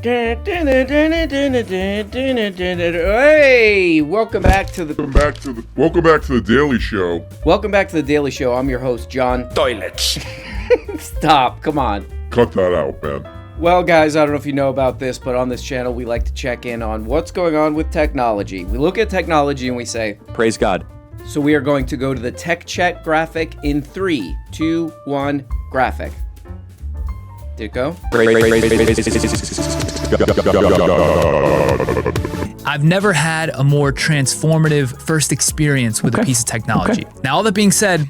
Hey, welcome back to the Daily Show. Welcome back to the Daily Show. I'm your host, John. Toilets. Stop, come on. Cut that out, man. Well, guys, I don't know if you know about this, but on this channel, we like to check in on what's going on with technology. We look at technology and we say, praise God. So we are going to go to the tech check graphic in 3, 2, 1, graphic. Did it go? I've never had a more transformative first experience with a piece of technology. Now, all that being said,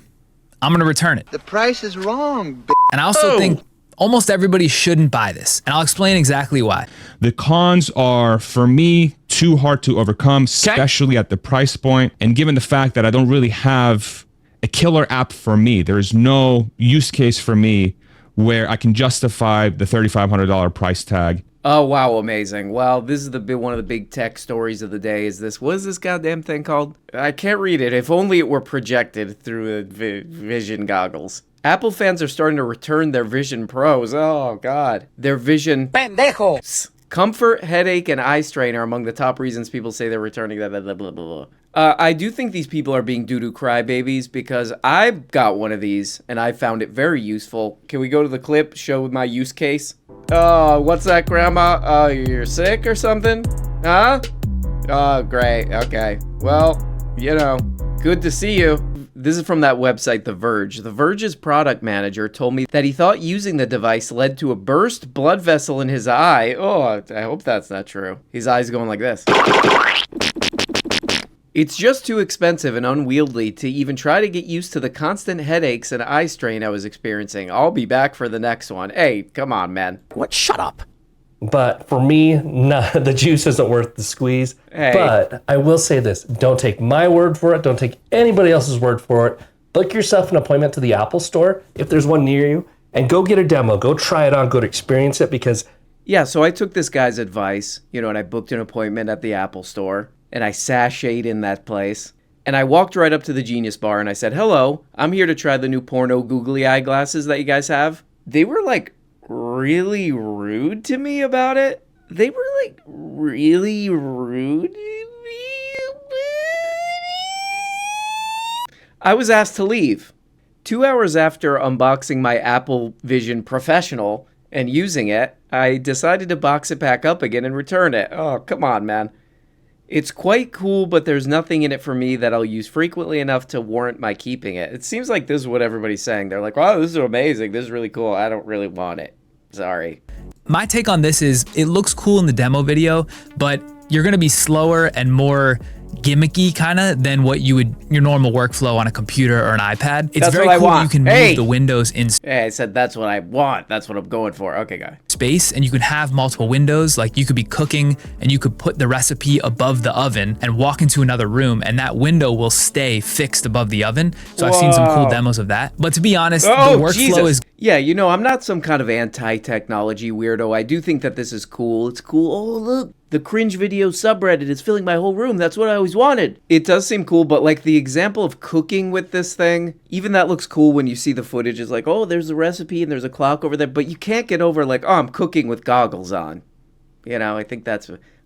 I'm gonna return it. The price is wrong, And I also think almost everybody shouldn't buy this, and I'll explain exactly why. The cons are, for me, too hard to overcome, especially at the price point. And given the fact that I don't really have a killer app for me, there is no use case for me where I can justify the $3,500 price tag. Oh, wow, amazing. Well, this is one of the big tech stories of the day. What is this goddamn thing called? I can't read it. If only it were projected through Vision goggles. Apple fans are starting to return their Vision Pros. Oh, God. Their Vision... Pendejos! Comfort, headache, and eye strain are among the top reasons people say they're returning that, blah, blah, blah, blah. I do think these people are being doo-doo crybabies because I got one of these and I found it very useful. Can we go to the clip, show my use case? Oh, what's that, Grandma? Oh, you're sick or something? Huh? Oh, great. Okay. Well, you know, good to see you. This is from that website, The Verge. The Verge's product manager told me that he thought using the device led to a burst blood vessel in his eye. Oh, I hope that's not true. His eye's going like this. It's just too expensive and unwieldy to even try to get used to the constant headaches and eye strain I was experiencing. I'll be back for the next one. Hey, come on, man. What? Shut up. But for me, the juice isn't worth the squeeze. Hey. But I will say this. Don't take my word for it. Don't take anybody else's word for it. Book yourself an appointment to the Apple Store, if there's one near you, and go get a demo. Go try it on. Go to experience it because... Yeah, so I took this guy's advice, and I booked an appointment at the Apple Store, and I sashayed in that place. And I walked right up to the Genius Bar, and I said, hello, I'm here to try the new porno googly eye glasses that you guys have. They were, really rude to me about it. They were really rude to me. I was asked to leave. 2 hours after unboxing my Apple Vision Professional and using it, I decided to box it back up again and return it. Oh, come on, man. It's quite cool, but there's nothing in it for me that I'll use frequently enough to warrant my keeping it. It seems like this is what everybody's saying. They're like, wow, this is amazing. This is really cool. I don't really want it. Sorry. My take on this is it looks cool in the demo video, but you're gonna be slower and more gimmicky than what your normal workflow on a computer or an iPad. It's That's very what I cool that want. you can Hey! move the windows in Hey, I said that's what I want. That's what I'm going for. Okay, guy. space, and you can have multiple windows. Like you could be cooking and you could put the recipe above the oven and walk into another room, and that window will stay fixed above the oven. So I've seen some cool demos of that. But to be honest, the workflow is... Yeah, I'm not some kind of anti-technology weirdo. I do think that this is cool. It's cool. Oh, look, the cringe video subreddit is filling my whole room. That's what I always wanted. It does seem cool, but the example of cooking with this thing, even that looks cool when you see the footage. It's like, oh, there's a recipe and there's a clock over there, but you can't get over oh, I'm cooking with goggles on. I think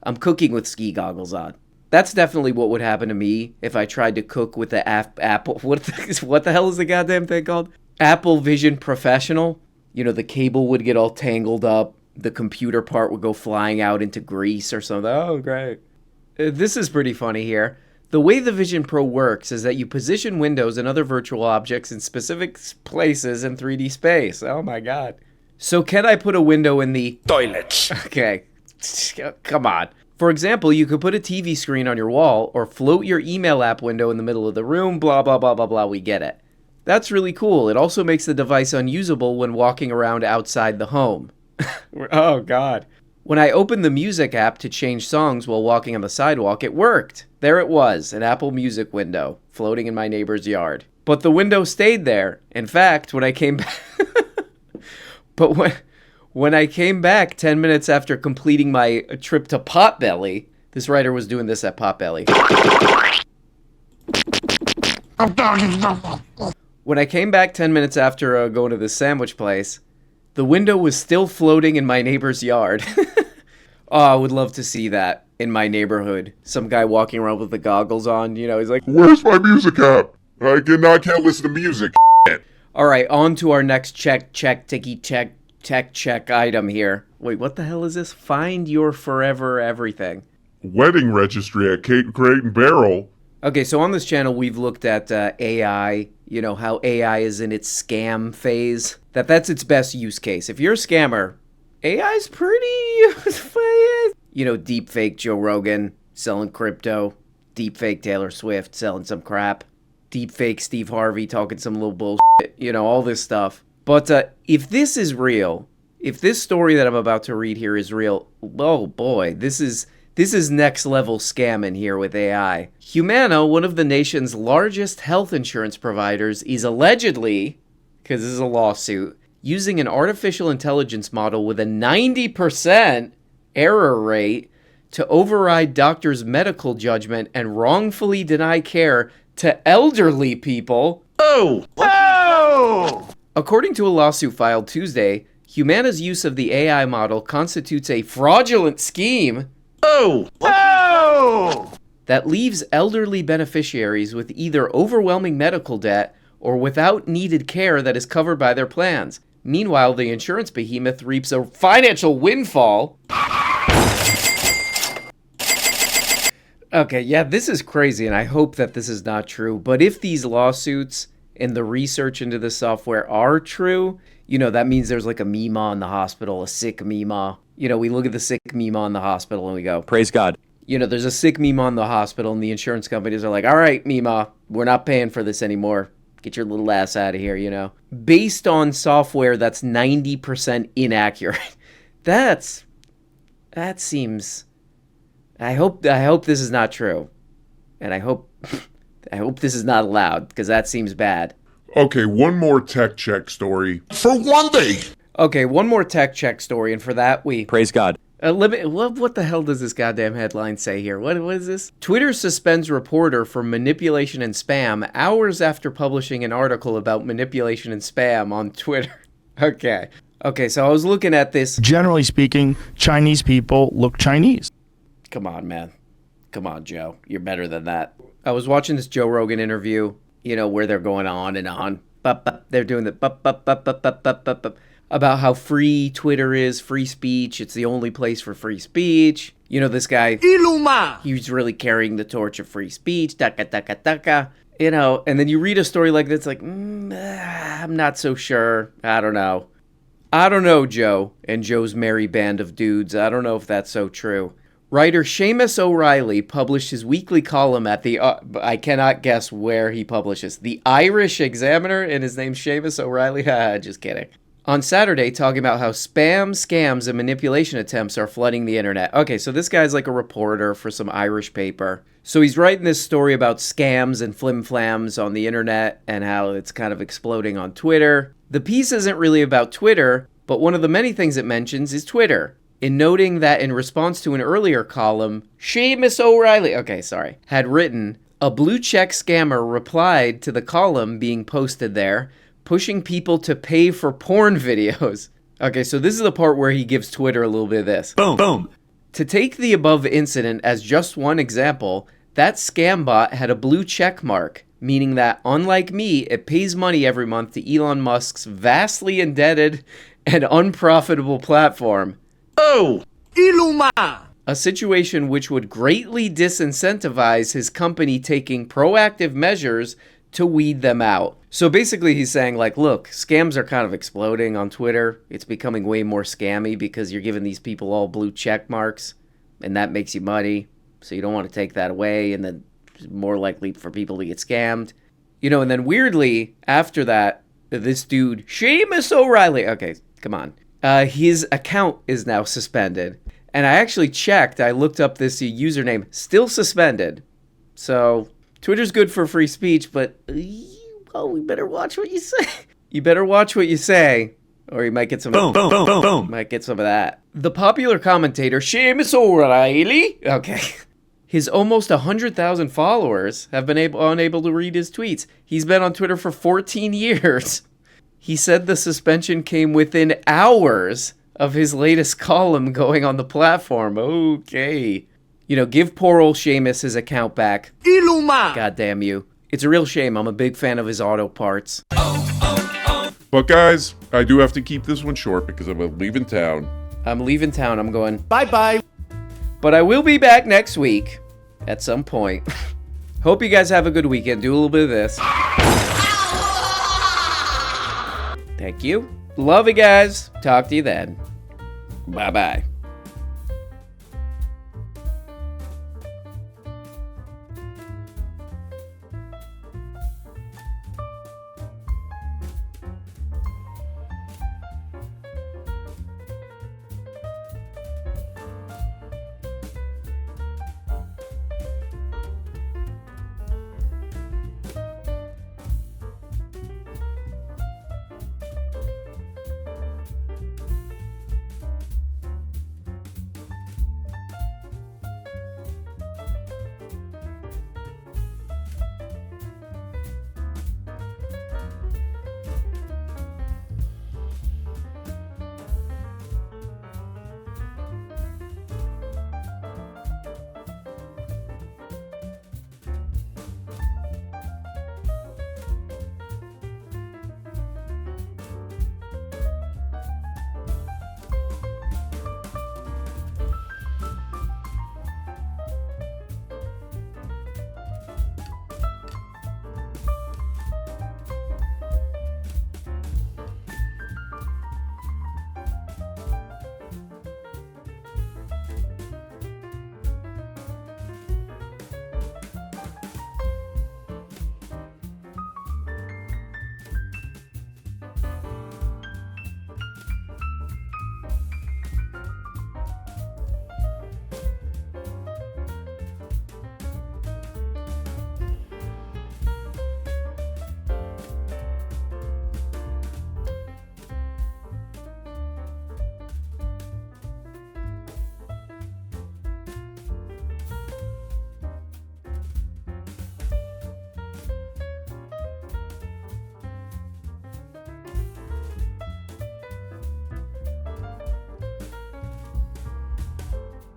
I'm cooking with ski goggles on. That's definitely what would happen to me if I tried to cook with the Apple. What the hell is the goddamn thing called? Apple Vision Professional. The cable would get all tangled up. The computer part would go flying out into grease or something. Oh, great. This is pretty funny here. The way the Vision Pro works is that you position windows and other virtual objects in specific places in 3D space. Oh my God. So can I put a window in the Toilets. Okay. Come on. For example, you could put a TV screen on your wall or float your email app window in the middle of the room, blah, blah, blah, blah, blah. We get it. That's really cool. It also makes the device unusable when walking around outside the home. Oh, God. When I opened the music app to change songs while walking on the sidewalk, it worked. There it was, an Apple Music window floating in my neighbor's yard. But the window stayed there. In fact, when I came back... When I came back 10 minutes after completing my trip to Potbelly, this writer was doing this at Potbelly. When I came back 10 minutes after going to the sandwich place, the window was still floating in my neighbor's yard. Oh, I would love to see that in my neighborhood. Some guy walking around with the goggles on, he's like, Where's my music app? I can't listen to music. all right, on to our next ticky check item here. Wait, what the hell is this? Find your forever everything. Wedding registry at Crate and Barrel. Okay, so on this channel, we've looked at AI, how AI is in its scam phase. That's its best use case. If you're a scammer, AI's pretty, deepfake Joe Rogan selling crypto, deepfake Taylor Swift selling some crap, deepfake Steve Harvey talking some little bullshit, all this stuff. But if this is real, if this story that I'm about to read here is real, oh boy, this is next level scamming here with AI. Humana, one of the nation's largest health insurance providers, is allegedly, because this is a lawsuit, using an artificial intelligence model with a 90% error rate to override doctors' medical judgment and wrongfully deny care to elderly people. Oh! According to a lawsuit filed Tuesday, Humana's use of the AI model constitutes a fraudulent scheme that leaves elderly beneficiaries with either overwhelming medical debt or without needed care that is covered by their plans. Meanwhile, the insurance behemoth reaps a financial windfall. Okay, yeah, this is crazy, and I hope that this is not true. But if these lawsuits and the research into the software are true, that means there's like a Mima in the hospital, a sick Mima. We look at the sick Mima in the hospital and we go, praise God. There's a sick Mima in the hospital, and the insurance companies are like, all right, Mima, we're not paying for this anymore. Get your little ass out of here, Based on software that's 90% inaccurate. That seems... I hope this is not true. And I hope this is not allowed, because that seems bad. Okay, one more tech check story. For one day. Okay, one more tech check story, and for that we... Praise God. What the hell does this goddamn headline say here? What is this? Twitter suspends reporter for manipulation and spam hours after publishing an article about manipulation and spam on Twitter. Okay, so I was looking at this. Generally speaking, Chinese people look Chinese. Come on, man. Come on, Joe. You're better than that. I was watching this Joe Rogan interview, where they're going on and on. They're doing the about how free Twitter is, free speech. It's the only place for free speech. This guy, he's really carrying the torch of free speech. And then you read a story like this, like, I'm not so sure. I don't know, Joe, and Joe's merry band of dudes. I don't know if that's so true. Writer Seamus O'Reilly published his weekly column at the, I cannot guess where he publishes, the Irish Examiner, and his name's Seamus O'Reilly. Just kidding. On Saturday, talking about how spam, scams, and manipulation attempts are flooding the internet. Okay, so this guy's like a reporter for some Irish paper. So he's writing this story about scams and flim-flams on the internet and how it's kind of exploding on Twitter. The piece isn't really about Twitter, but one of the many things it mentions is Twitter. In noting that in response to an earlier column, Seamus O'Reilly, had written, a blue check scammer replied to the column being posted there, pushing people to pay for porn videos. Okay, so this is the part where he gives Twitter a little bit of this. Boom. To take the above incident as just one example, that scam bot had a blue check mark, meaning that, unlike me, it pays money every month to Elon Musk's vastly indebted and unprofitable platform. A situation which would greatly disincentivize his company taking proactive measures to weed them out. So basically he's saying, like, look, scams are kind of exploding on Twitter. It's becoming way more scammy because you're giving these people all blue check marks, and that makes you money. So you don't want to take that away, and then it's more likely for people to get scammed. And then weirdly, after that, this dude, Seamus O'Reilly, okay, come on. His account is now suspended. And I actually checked, I looked up this username, still suspended. So Twitter's good for free speech, but we better watch what you say. You better watch what you say, or you might get some Boom. Might get some of that. The popular commentator, Seamus O'Reilly, his almost 100,000 followers have been unable to read his tweets. He's been on Twitter for 14 years. He said the suspension came within hours of his latest column going on the platform. Okay. You know, give poor old Seamus his account back. Iluma! God damn you. It's a real shame. I'm a big fan of his auto parts. But guys, I do have to keep this one short because I'm leaving town. I'm leaving town. I'm going bye-bye. But I will be back next week at some point. Hope you guys have a good weekend. Do a little bit of this. Thank you. Love you guys. Talk to you then. Bye-bye.